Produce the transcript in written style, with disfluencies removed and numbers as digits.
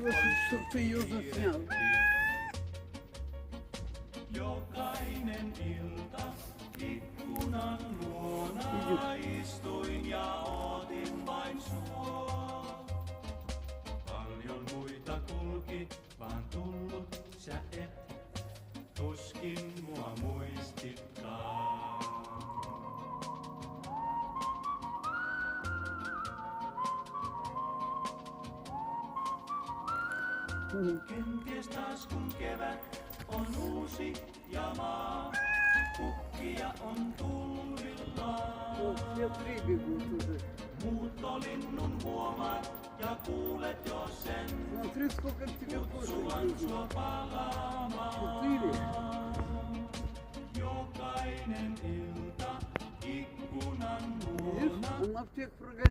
Чтоб ты ее заснял. Jokainen ilta ikkunan luona istuin ja ootin vain sua. Paljon muita kulki, vaan tullut sä et, tuskin mua muistitkaan. Kenties taas kun kevät on uusi ja maa, kukkia on tullillaan. Muuttolinnun huomaat ja kuulet jo sen, kutsuvan sua palaamaan. Jokainen ilta ikkunan luona.